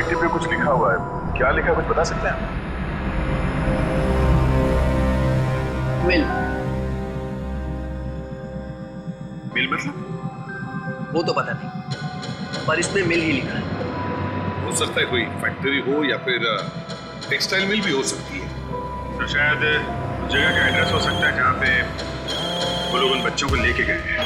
चिट्ठी पे कुछ लिखा हुआ है, क्या लिखा है कुछ बता सकते हैं? मिल। मिल मतलब? वो तो पता नहीं, पर इसमें मिल ही लिखा है। हो सकता है कोई फैक्ट्री हो या फिर टेक्सटाइल मिल भी हो सकती है। तो शायद जगह का एड्रेस हो सकता है जहाँ पे वो लोग उन बच्चों को लेके गए हैं।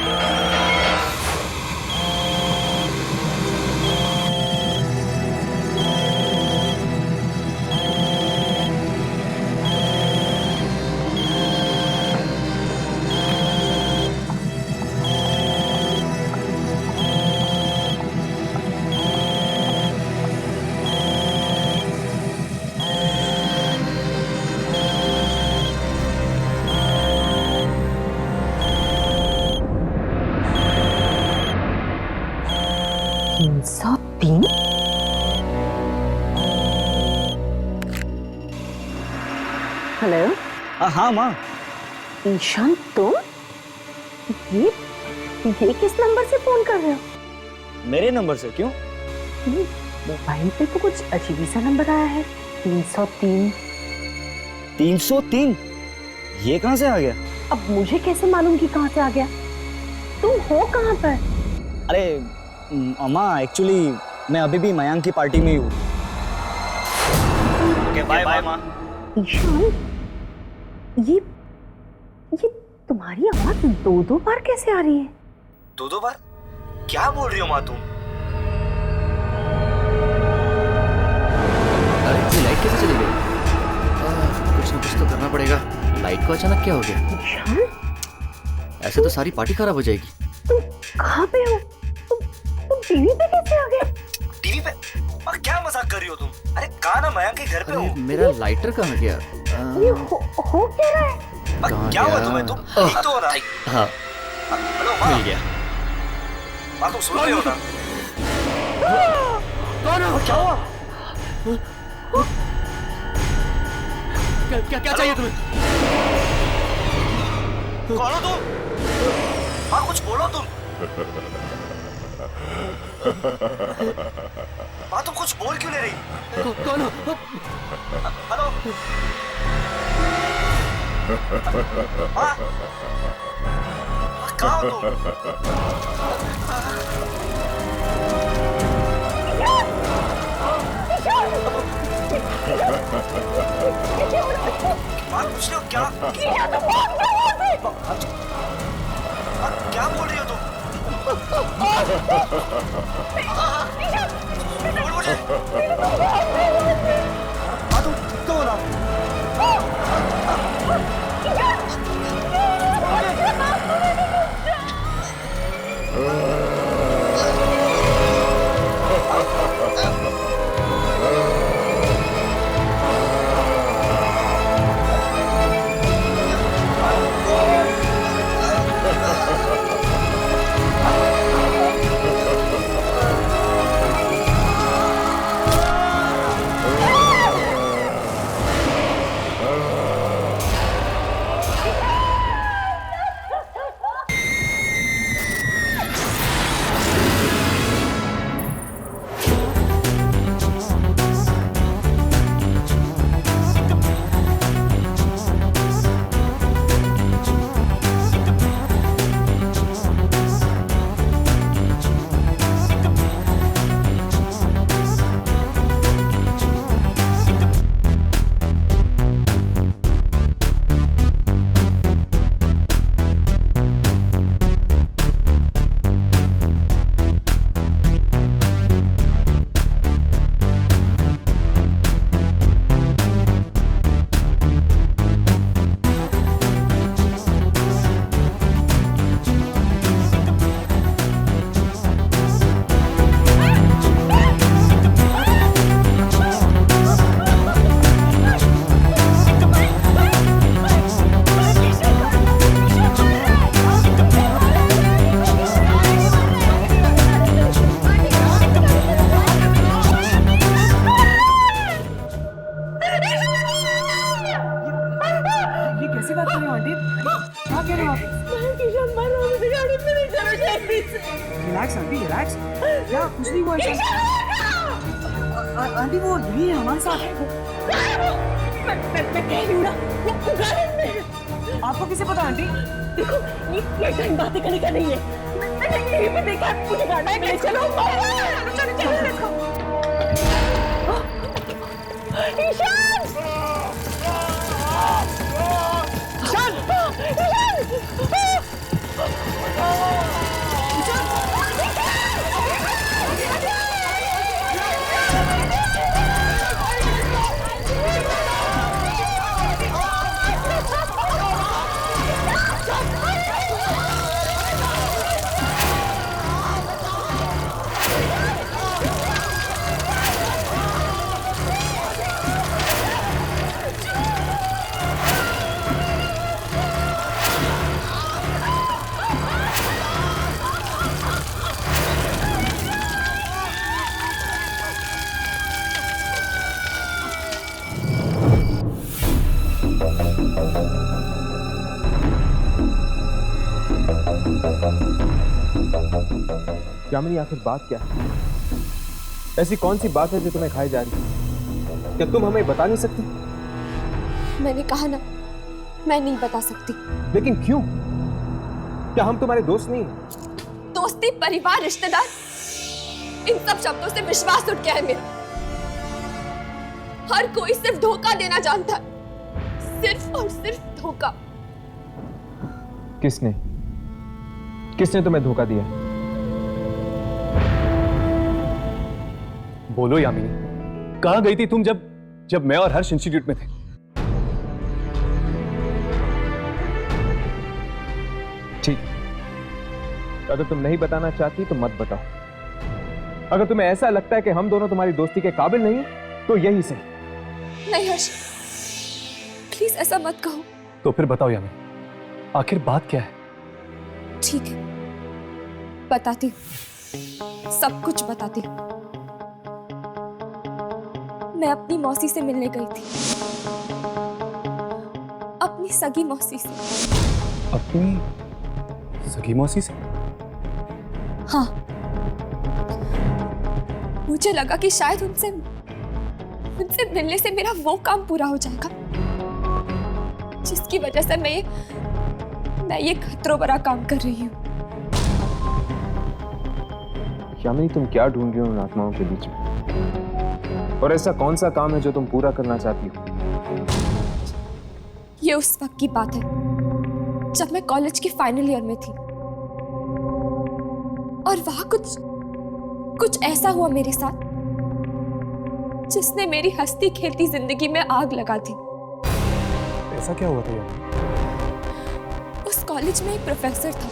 हेलो। हाँ माँ। ईशान तुम ये किस नंबर से फोन कर रहे हो? मेरे नंबर से? क्यों? मोबाइल पे तो कुछ अजीब सा नंबर आया है, 303। 303? ये कहाँ से आ गया? अब मुझे कैसे मालूम कि कहाँ से आ गया? तुम हो कहाँ पर? अरे अम्मा, एक्चुअली मैं अभी भी मयांक की पार्टी में ही हूँ। ओके बाय बाय माँ। ईशान, ये तुम्हारी आवाज दो बार कैसे आ रही है? दो बार? क्या बोल रही हो माँ तुम? अरे इतनी लाइट कैसे चली गई? कुछ ना कुछ तो करना पड़ेगा। लाइट को अचानक क्या हो गया? ईशान, ऐसे तो सारी पार्टी खराब हो जाएगी। तुम कहाँ पे हो? तुम टीवी पे कैसे आ गए? टीवी पे? क्या मजाक कर रही हो तुम? अरे कहाँ ना मयांक के घर पे हो। मेरा लाइटर कहाँ गया? ये हो क्या रहा है? क्या हुआ तुम्हें? तुम ठीक तो हो ना? हाँ हेलो माँ। मिल गया। माँ तुम सुन रही हो ना? कौन हो? क्या हुआ? क्या चाहिए तुम्हें? कौन हो तुम? माँ कुछ बोलो तुम। माँ तुम कुछ बोल क्यों नहीं रही? कौन हो? हेलो माँ? कहाँ हो तुम? माँ कुछ नहीं हो क्या? क्या बोल रही हो तुम? बोल मुझे। माँ तुम तो बोला। आंटी वो यही है हमारे साथ है। मैं कह रही हूँ ना, वो गार्डन में है। आपको किसे पता आंटी? देखो ये टाइम बातें करने का नहीं है। मैंने यहीं पे देखा, मुझे गार्डन में चलो चलो चलो देखो। ईशान! यामिनी, आखिर बात क्या है? ऐसी कौन सी बात है जो तुम्हें खाई जा रही है? क्या तुम हमें बता नहीं सकती? मैंने कहा ना, मैं नहीं बता सकती। लेकिन क्यों? क्या हम तुम्हारे दोस्त नहीं हैं? दोस्ती, परिवार, रिश्तेदार, इन सब शब्दों से विश्वास उठ गया है मेरा। हर कोई सिर्फ धोखा देना जानता है, सिर्फ और सिर्फ धोखा। किसने किसने तुम्हें धोखा दिया? बोलो यामिनी, कहां गई थी तुम जब मैं और हर्ष इंस्टीट्यूट में थे? ठीक, अगर तुम नहीं बताना चाहती तो मत बताओ। अगर तुम्हें ऐसा लगता है कि हम दोनों तुम्हारी दोस्ती के काबिल नहीं तो यही सही। नहीं हर्ष, प्लीज ऐसा मत कहो। तो फिर बताओ यामिनी, आखिर बात क्या है? ठीक है, बताती हूँ, सब कुछ बताती हूँ। मैं अपनी मौसी से मिलने गई थी, अपनी सगी मौसी से। अपनी सगी मौसी से? हाँ, मुझे लगा कि शायद उनसे मिलने से मेरा वो काम पूरा हो जाएगा जिसकी वजह से मैं ये खतरों भरा काम कर रही हूँ। यामिनी, तुम क्या ढूंढ रही हो उन आत्माओं के बीच में? और ऐसा कौन सा काम है जो तुम पूरा करना चाहती हो? ये उस वक्त की बात है जब मैं कॉलेज के फाइनल ईयर में थी और वहां कुछ ऐसा हुआ मेरे साथ जिसने मेरी हंसती खेलती जिंदगी में आग लगा दी। ऐसा क्या हुआ था यार? उस कॉलेज में एक प्रोफेसर था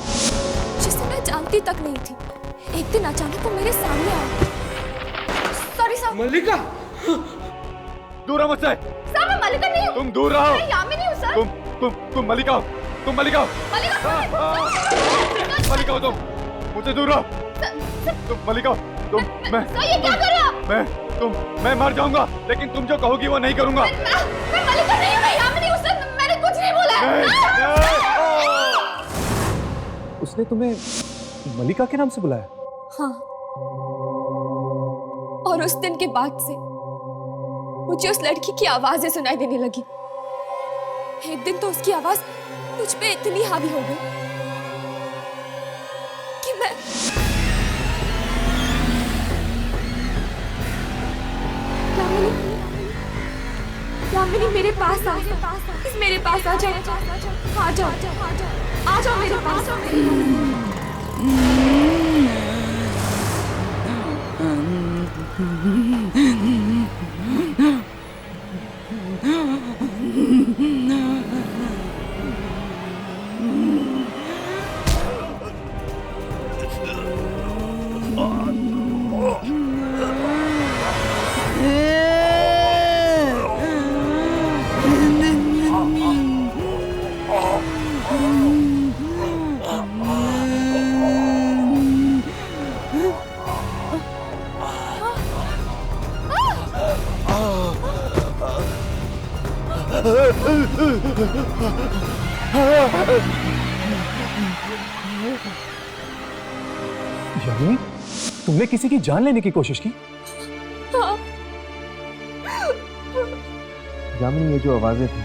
जिसे मैं जानती तक नहीं थी। एक दिन अचानक वो मेरे सामने आया। Sorry sir. मल्लिका, दूर रहो मुझसे। सर, मैं मल्लिका नहीं हूँ। तुम दूर रहो। मैं यामिनी हूँ सर। तुम मल्लिका हो। तुम मल्लिका हो। मल्लिका हो तुम। मुझसे दूर रहो। तुम मल्लिका हो। तुम मैं सर, ये क्या कर रहे हो आप? मैं मर जाऊंगा, लेकिन तुम जो कहोगी वो नहीं करूंगा। मैं मल्लिका नहीं हूँ, मैं यामिनी हूँ सर। मैंने कुछ नहीं बोला है। उसने तुम्हें मल्लिका के नाम से बुलाया? हाँ, और उस दिन के बाद से मुझे उस लड़की की आवाजें सुनाई देने लगी। एक दिन तो उसकी आवाज मुझ पे इतनी हावी हो गई कि मैं यामिनी, मेरे पास आ जाओ। मेरे पास आ जाओ। आ जाओ, आ जाओ मेरे पास। यामिनी, तुमने किसी की जान लेने की कोशिश की? हाँ, यामिनी, ये जो आवाजें थी,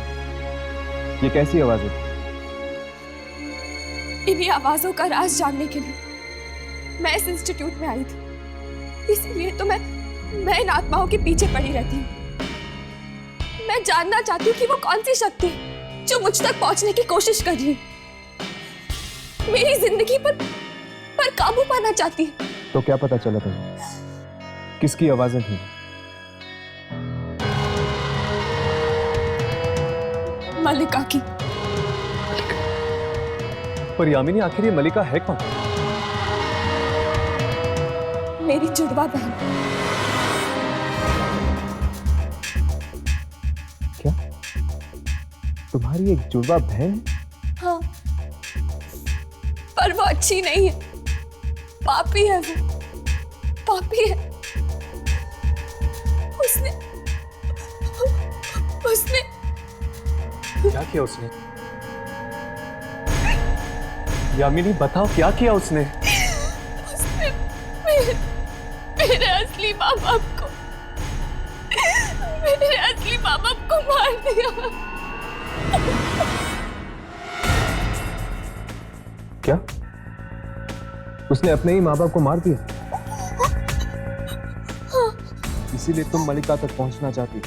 ये कैसी आवाजें थी? इन्हीं आवाजों का राज जानने के लिए मैं इस इंस्टीट्यूट में आई थी। इसीलिए तो मैं इन आत्माओं के पीछे पड़ी रहती हूँ। मैं जानना चाहती हूँ कि वो कौन सी शक्ति है जो मुझ तक पहुंचने की कोशिश कर रही है, मेरी जिंदगी पर काबू पाना चाहती है। तो क्या पता चला तुम्हें किसकी आवाजें थी? मलिका की। पर यामिनी, आखिर ये मलिका है कौन? मेरी जुड़वा बहन। क्या तुम्हारी एक जुड़वा बहन? हाँ, पर वो अच्छी नहीं है, पापी है। वो पापी है। उसने क्या किया उसने? यामिनी, बताओ क्या किया उसने? मेरे असली माँ बाप को मार दिया। क्या उसने अपने ही माँ बाप को मार दिया? इसीलिए तुम मलिका तक पहुंचना चाहती?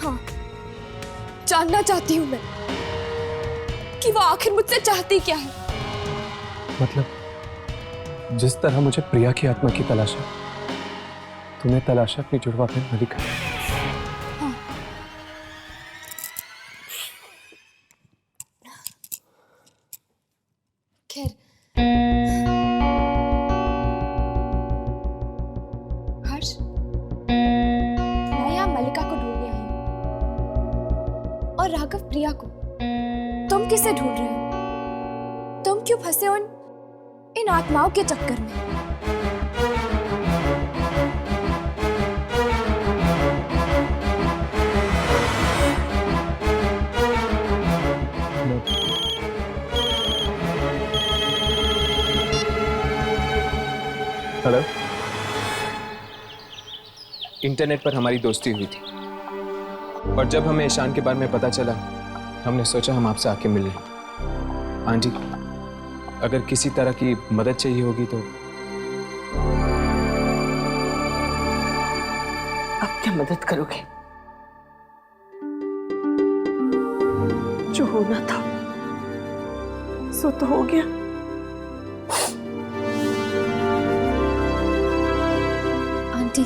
हाँ, जानना चाहती हूँ मैं कि वो आखिर मुझसे चाहती क्या है। मतलब जिस तरह मुझे प्रिया की आत्मा की तलाश है, तुम्हें तलाश है अपनी जुड़वा बहन मलिका। हाँ। खैर, हर्ष, मैं यहाँ मलिका को ढूंढने आई हूँ और राघव प्रिया को। तुम किसे ढूंढ रहे हो? तुम क्यों फंसे हो इन आत्माओं के चक्कर में? हेलो। इंटरनेट पर हमारी दोस्ती हुई थी और जब हमें ईशान के बारे में पता चला, हमने सोचा हम आपसे आके मिल लें। आंटी, अगर किसी तरह की मदद चाहिए होगी तो। अब क्या मदद करोगे? जो होना था सो तो हो गया। आंटी,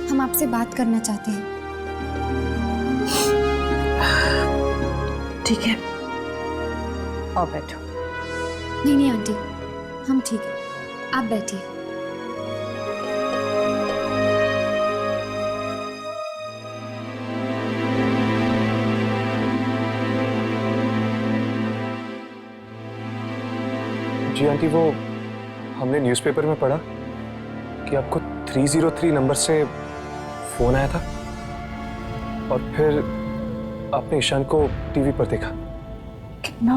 हम आपसे बात करना चाहते हैं। ठीक है, आओ बैठो। नहीं आंटी, हम ठीक है, आप बैठिए। जी आंटी, वो हमने न्यूज़पेपर में पढ़ा कि आपको 303 नंबर से फोन आया था और फिर आपने ईशान को टीवी पर देखा। कितना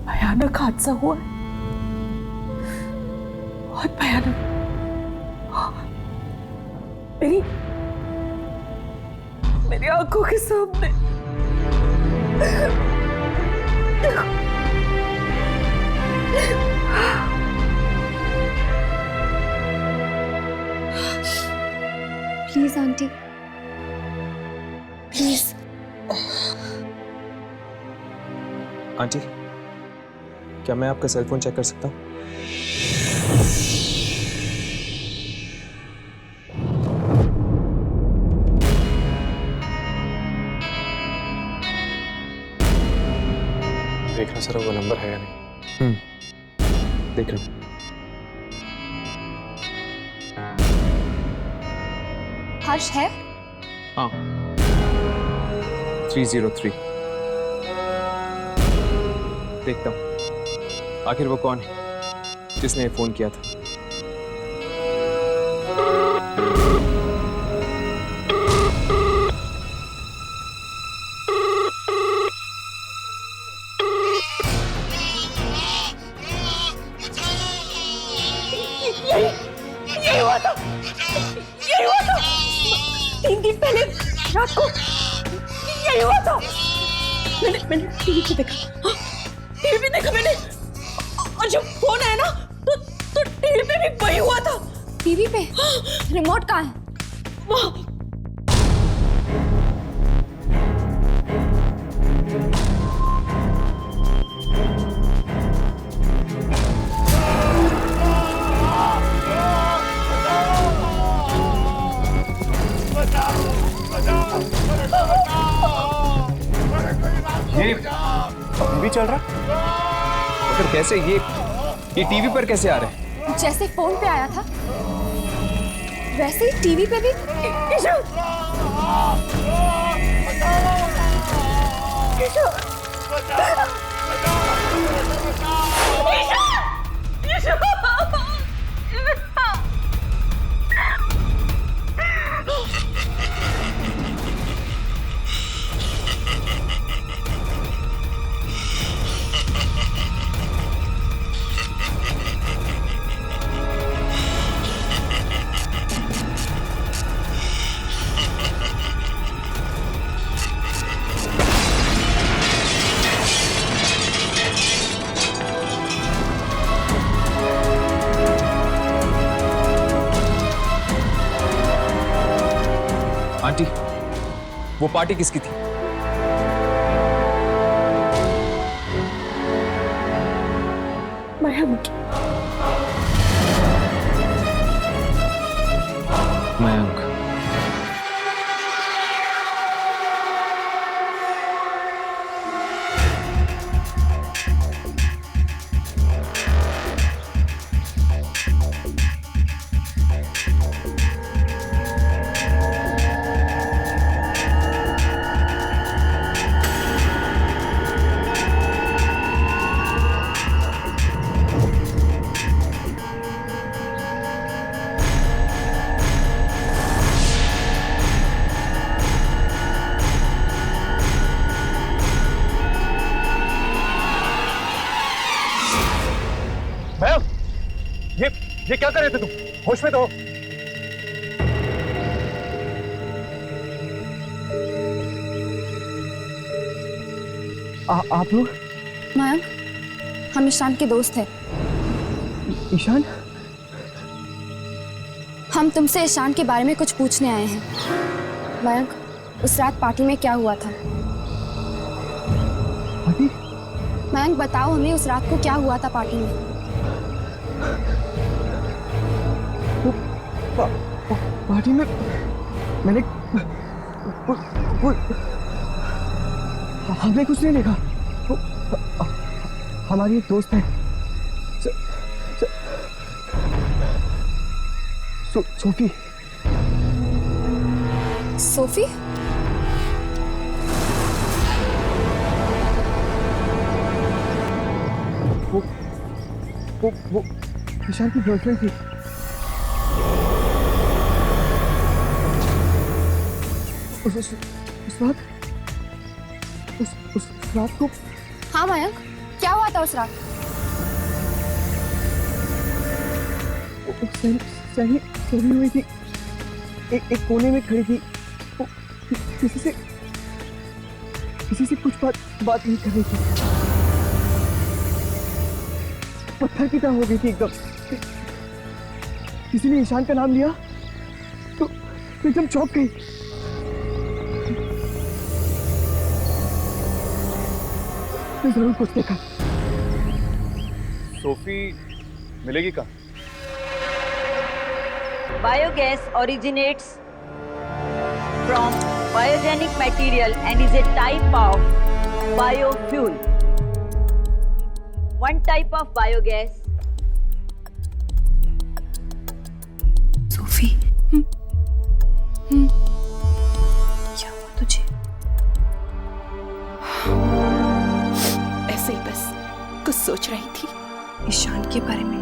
भयानक हादसा हुआ है, बहुत भयानक। मेरी आंखों के सामने। Please aunty, please. आंटी, क्या मैं आपका सेल फोन चेक कर सकता हूँ? देखना सर वो नंबर है या नहीं। देख रहा हूँ। हर्ष है? हाँ, 303। देखता हूँ आखिर वो कौन है जिसने फोन किया था। यही हुआ था, यही हुआ था 3 दिन पहले रात को, यही हुआ था। मैंने टीवी पे देखा, टीवी पे देखा मैंने, और जब फोन आया ना तो टीवी पे भी वही हुआ था। टीवी पे रिमोट कहाँ है? वहाँ। ये टीवी चल रहा? फिर कैसे ये टीवी पर कैसे आ रहे हैं? जैसे फोन पे आया था वैसे ही टीवी पे भी। आंटी, वो पार्टी किसकी थी? मयंक। मयंक। ये क्या कर रहे थे तुम? होश में तो हो। आप लोग? मयंक, हम ईशान के दोस्त हैं। ईशान? हम तुमसे ईशान के बारे में कुछ पूछने आए हैं। मयंक, उस रात पार्टी में क्या हुआ था? पार्टी? मयंक बताओ हमें, उस रात को क्या हुआ था पार्टी में? पार्टी में मैंने हमने कुछ नहीं देखा। हमारी एक दोस्त है सोफी। सोफी? वो ईशान की गर्लफ्रेंड थी। उस रात को। हाँ मयंक, क्या हुआ था उस रात? सही हुई थी, एक कोने में खड़ी थी। वो किसी से कुछ बात नहीं कर रही थी। पत्थर की तरह हो गई थी एकदम। किसी ने ईशान का नाम लिया तो एकदम चौंक गई। मैं जरूर कुछ देखा। सोफी मिलेगी कहाँ? Biogas originates from biogenic material and is a type of biofuel. One type of biogas. Sophie, क्या हुआ तुझे? ऐसे ही बस कुछ सोच रही थी ईशान के बारे में।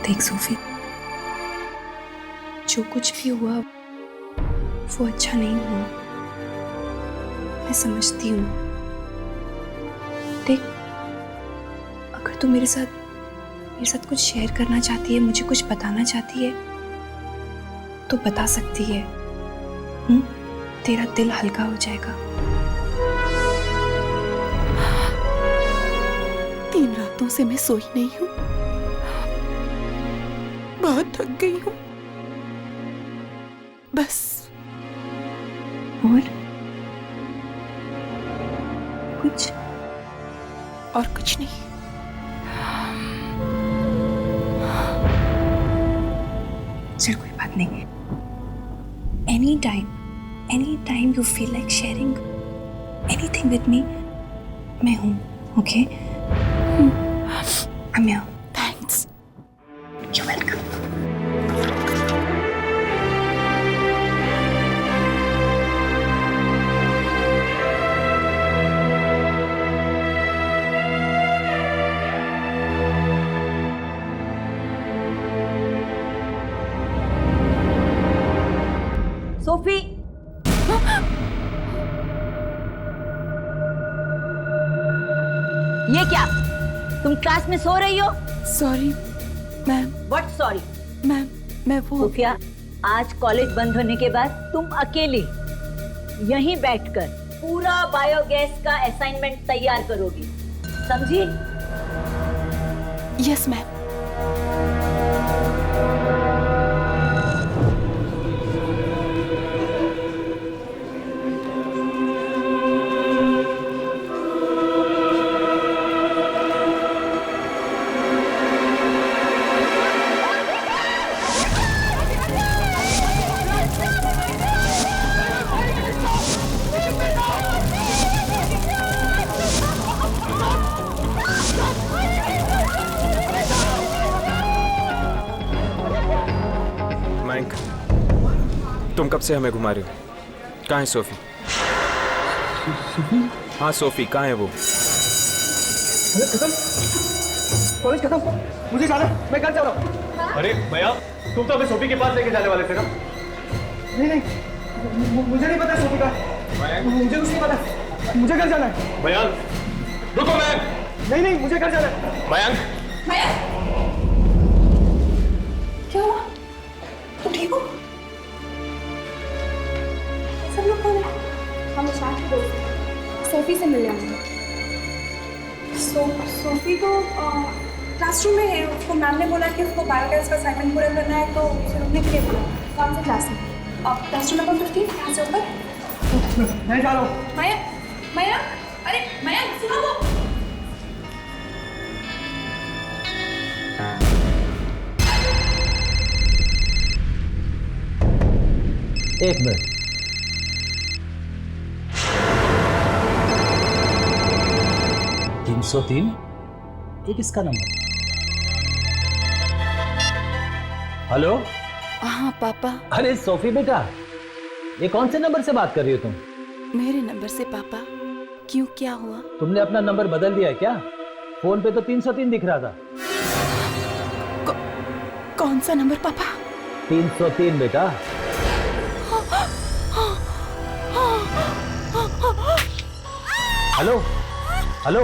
देख सोफी, जो कुछ भी हुआ वो अच्छा नहीं हुआ, मैं समझती हूँ। देख, अगर तू मेरे साथ मेरे साथ कुछ शेयर करना चाहती है, मुझे कुछ बताना चाहती है तो बता सकती है। तेरा दिल हल्का हो जाएगा। 3 रातों से मैं सोई नहीं हूँ, बहुत थक गई हूँ। बस। और कुछ? और कुछ नहीं। चल कोई बात नहीं। Any time you feel like sharing anything with me, मैं हूँ। Okay? I'm here. Thanks. You're welcome. Sophie, ये क्या? तुम क्लास में सो रही हो? Sorry ma'am. What sorry? Ma'am मैं वो सोफिया, आज कॉलेज बंद होने के बाद तुम अकेली यहीं बैठकर पूरा बायोगैस का असाइनमेंट तैयार करोगी, समझी? Yes ma'am. मयंक, तुम कब से हमें घुमा रहे हो? कहाँ है सोफी? हाँ सोफी कहाँ है वो? कॉलेज खत्म, मुझे जाना, मैं घर जा रहा हूँ। अरे भैया, तुम तो हमें सोफी के पास लेके जाने वाले थे ना? नहीं, मुझे नहीं पता सोफी का। मुझे कुछ नहीं पता, मुझे घर जाना है। भैया रुको, नहीं मुझे घर जाना है। मयंक, क्या हुआ? तुम ठीक हो? सब लोग कौन है? हम इशान के दोस्त हैं, सोफी से मिल रहे हैं। सोफी तो क्लासरूम में है। उसको मैम ने बोला कि उसको बायोगैस का असाइनमेंट पूरा करना है, तो उसे रुकने के लिए बोला। कौन से क्लास में? क्लासरूम नंबर 15, यहाँ से ऊपर। मैं जा रहा हूँ। मया, अरे मया सुनो तो। एक मिनट। तीन 303 ये किसका नंबर? हेलो। हाँ पापा। अरे सोफी बेटा, ये कौन से नंबर से बात कर रही हो तुम? मेरे नंबर से पापा। क्यों, क्या हुआ? तुमने अपना नंबर बदल दिया है क्या? फोन पे तो 303 दिख रहा था। कौन सा नंबर पापा? 303 बेटा। हेलो हेलो,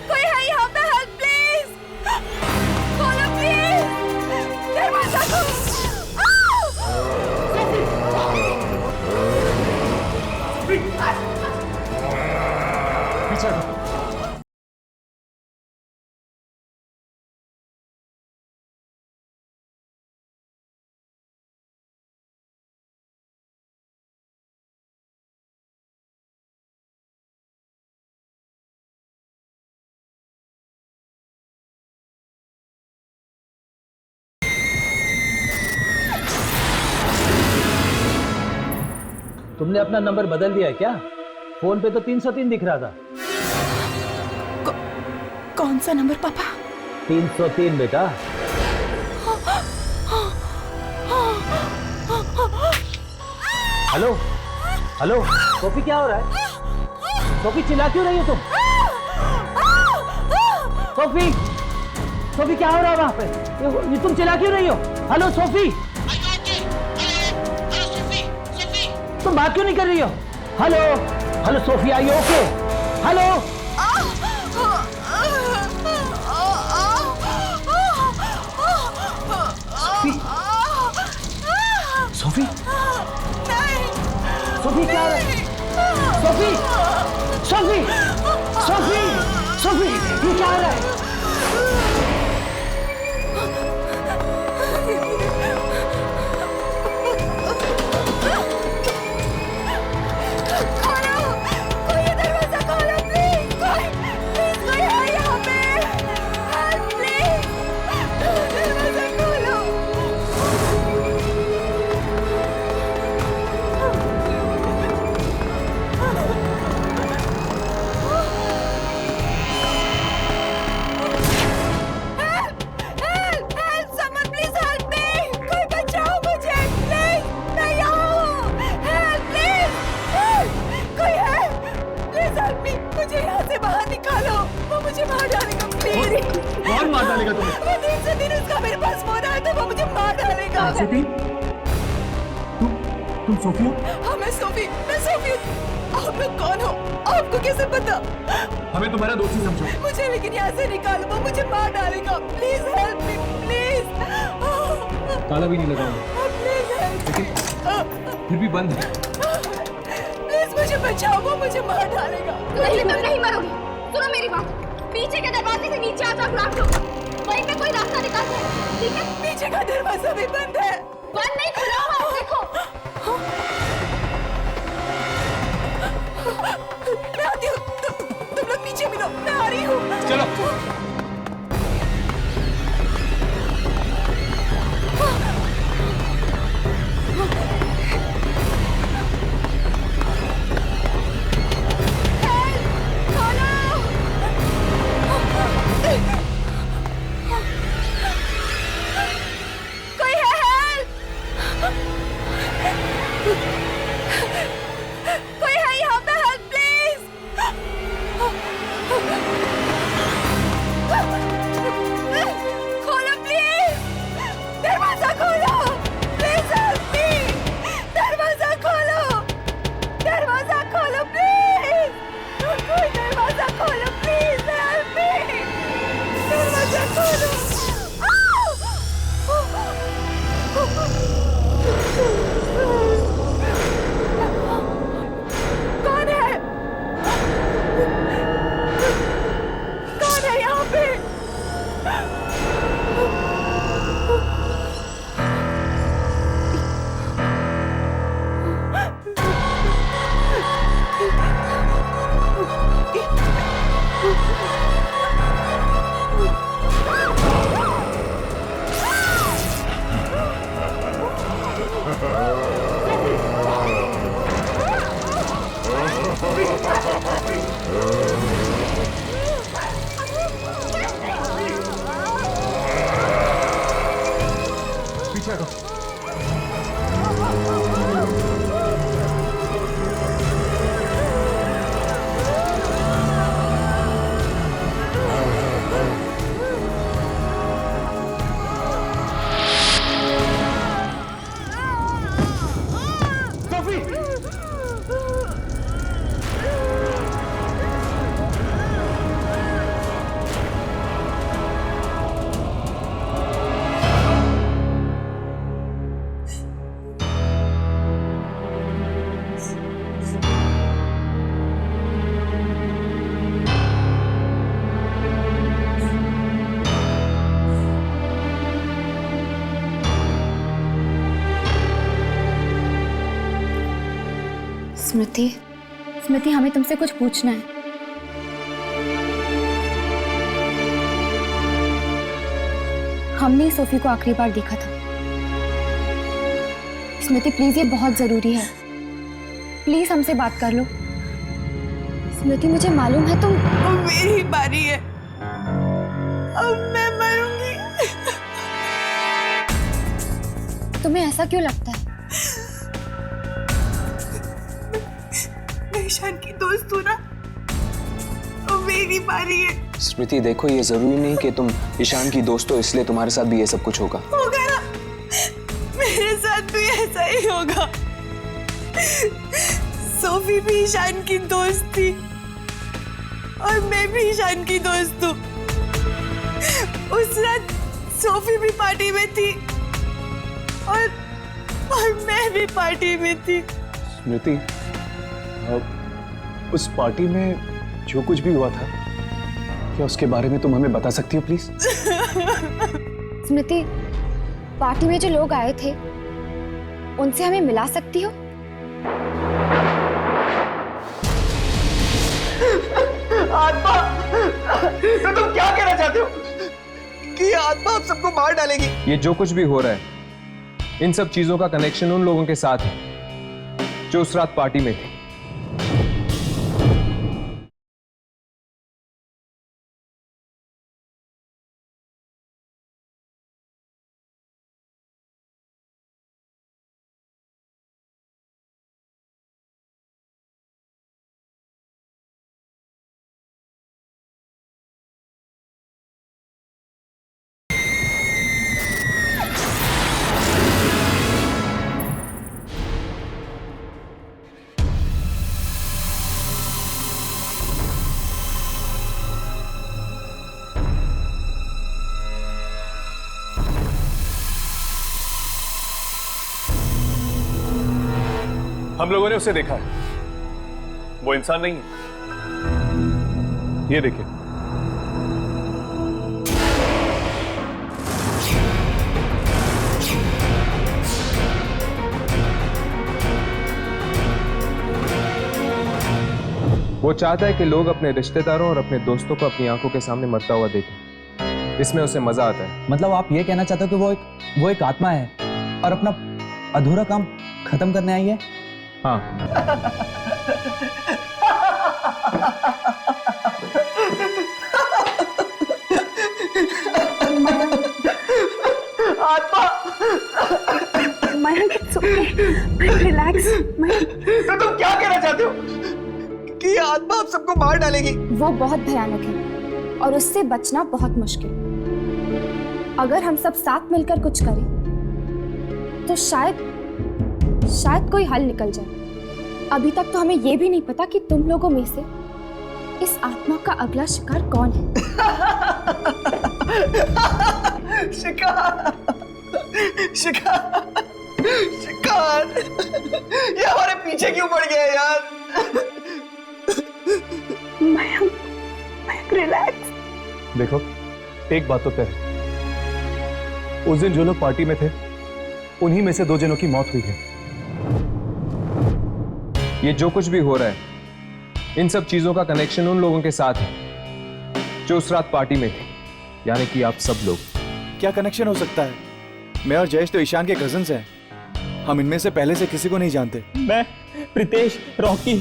कोई है यहाँ पे? हेल्प प्लीज, खोलो प्लीज, दरवाजा खोलो। पीछे तुमने अपना नंबर बदल दिया है क्या? फोन पे तो 303 दिख रहा था। कौन सा नंबर पापा? 303 बेटा। हेलो हेलो, सोफी क्या हो रहा है? सोफी चिल्ला क्यों रही हो तुम? सोफी, सोफी क्या हो रहा है वहां पे? ये तुम चिल्ला क्यों रही हो? हेलो सोफी, तुम बात क्यों नहीं कर रही हो? Hello hello Sophie, are you okay? Hello Sophie Sophie क्या हो रहा है? सोफी सोफी सोफी सोफी ये क्या हो रहा है? कौन मार डालेगा तुम्हें? दिन से दिन उसका मेरे पास फोन आया तो वो मुझे मार डालेगा। सिटी, तुम सोफी हो? हाँ मैं सोफी हूँ। आप लोग कौन हो? आपको कैसे पता? हमें तुम्हारा दोस्ती समझो। मुझे लेकिन यहाँ से निकालो, वो मुझे मार डालेगा। Please help me please. ताला भी नहीं लगाऊंगा। Please help. लेकिन फिर भी बंद है। प्लीज मुझे बचाओ, वो मुझे मार डालेगा। नहीं तुम नहीं मरोगी। सुनो मेरी बात, पीछे के दरवाजे से नीचे आ जाओ ग्राउंड फ्लोर, वहीं पे कोई रास्ता निकालते हैं, ठीक है? पीछे का दरवाजा भी बंद है। बंद नहीं, खुला हुआ है, देखो। मैं आती हूँ, तुम लोग नीचे मिलो, मैं आ रही हूँ। चलो। कोई है हेल्प? कोई है यहाँ पे हेल्प प्लीज? खोलो प्लीज, दरवाजा खोलो प्लीज, हेल्प मी। दरवाजा खोलो प्लीज। कोई दरवाजा खोलो प्लीज, हेल्प मी। दरवाजा खोलो। कौन है यहाँ पे? पीछे हटो। स्मृति हमें तुमसे कुछ पूछना है। हमने सोफी को आखिरी बार देखा था। स्मृति प्लीज, ये बहुत जरूरी है, प्लीज हमसे बात कर लो। स्मृति मुझे मालूम है तुम। अब मेरी बारी है, अब मैं मरूंगी। तुम्हें ऐसा क्यों लगता है? मैं ईशान की दोस्त हूँ ना, अब मेरी बारी है। स्मृति देखो, ये जरूरी नहीं कि तुम ईशान की दोस्त हो इसलिए तुम्हारे साथ भी ये सब कुछ होगा। होगा ना, मेरे साथ भी ऐसा ही होगा। सोफी भी ईशान की दोस्त थी और मैं भी ईशान की दोस्त हूँ। उस रात सोफी भी पार्टी में थी और और मैं भी पार्टी में थी। स्मृति, उस पार्टी में जो कुछ भी हुआ था, क्या उसके बारे में तुम हमें बता सकती हो प्लीज? स्मृति, पार्टी में जो लोग आए थे उनसे हमें मिला सकती हो? आत्मा, तो तुम क्या कहना चाहते हो कि आत्मा आप सबको मार डालेगी? ये जो कुछ भी हो रहा है, इन सब चीजों का कनेक्शन उन लोगों के साथ है जो उस रात पार्टी में थे। हम लोगों ने उसे देखा है, वो इंसान नहीं है। ये देखिए, वो चाहता है कि लोग अपने रिश्तेदारों और अपने दोस्तों को अपनी आंखों के सामने मरता हुआ देखें। इसमें उसे मजा आता है। मतलब आप ये कहना चाहते हो कि वो एक आत्मा है और अपना अधूरा काम खत्म करने आई है? हाँ। आत्मा, Mayank, it's okay. Mayank, relax. Mayank, तो तुम क्या कहना चाहते हो कि आत्मा आप सबको मार डालेगी? वो बहुत भयानक है और उससे बचना बहुत मुश्किल। अगर हम सब साथ मिलकर कुछ करें तो शायद कोई हल निकल जाए। अभी तक तो हमें ये भी नहीं पता कि तुम लोगों में से इस आत्मा का अगला शिकार कौन है। शिकार, शिकार, शिकार, ये हमारे पीछे क्यों पड़ गया यार? मयंक, रिलैक्स। देखो, एक बात तो तय है, उस दिन जो लोग पार्टी में थे उन्हीं में से 2 जनों की मौत हुई है। ये जो कुछ भी हो रहा है, इन सब चीजों का कनेक्शन उन लोगों के साथ है जो उस रात पार्टी में थे, यानी कि आप सब लोग। क्या कनेक्शन हो सकता है? मैं और जयेश तो ईशान के कजिन्स हैं। हम इनमें से पहले से किसी को नहीं जानते। मैं, प्रीतेश, रॉकी,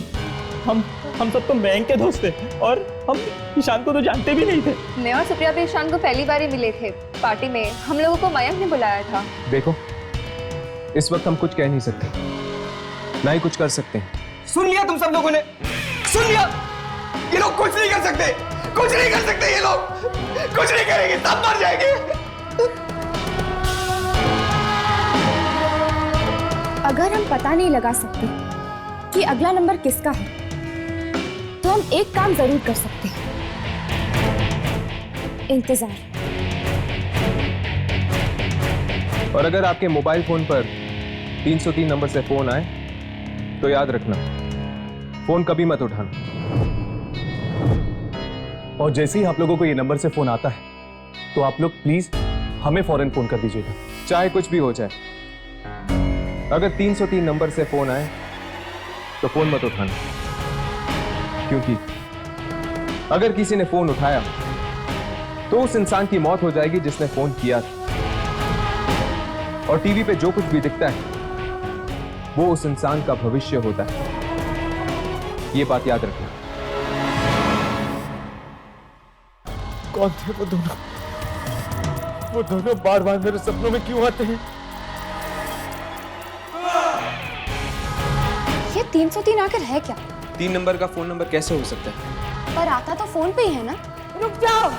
हम सब तो मयंक के दोस्त थे और हम ईशान को तो जानते भी नहीं थे। मैं और सुप्रिया भी ईशान को पहली बार ही मिले थे पार्टी में। हम लोगों को मयंक ने बुलाया था। देखो, इस वक्त हम कुछ कह नहीं सकते, ना ही कुछ कर सकते हैं। सुन लिया तुम सब लोगों ने? सुन लिया? ये लोग कुछ नहीं कर सकते, कुछ नहीं कर सकते। ये लोग कुछ नहीं करेंगे, सब मर जाएंगे। अगर हम पता नहीं लगा सकते कि अगला नंबर किसका है, तो हम एक काम जरूर कर सकते हैं, इंतजार। और अगर आपके मोबाइल फोन पर 303 नंबर से फोन आए तो याद रखना, फोन कभी मत उठाना। और जैसे ही आप लोगों को ये नंबर से फोन आता है तो आप लोग प्लीज हमें फौरन फोन कर दीजिएगा, चाहे कुछ भी हो जाए। अगर 303 नंबर से फोन आए तो फोन मत उठाना, क्योंकि अगर किसी ने फोन उठाया तो उस इंसान की मौत हो जाएगी जिसने फोन किया था। और टीवी पे जो कुछ भी दिखता है वो उस इंसान का भविष्य होता है, ये बात याद रखना। कौन थे वो दोनों? वो दोनों बार बार मेरे सपनों में क्यों आते हैं? ये 303 आखिर है क्या? 3 नंबर का फोन नंबर कैसे हो सकता है? पर आता तो फोन पे ही है ना। रुक जाओ,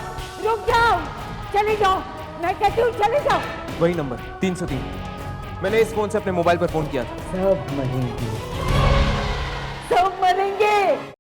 चले जाओ, मैं कहती हूँ चले जाओ। वही नंबर 303, मैंने इस फोन से अपने मोबाइल पर फोन किया था। सब मरेंगे। सब मरेंगे।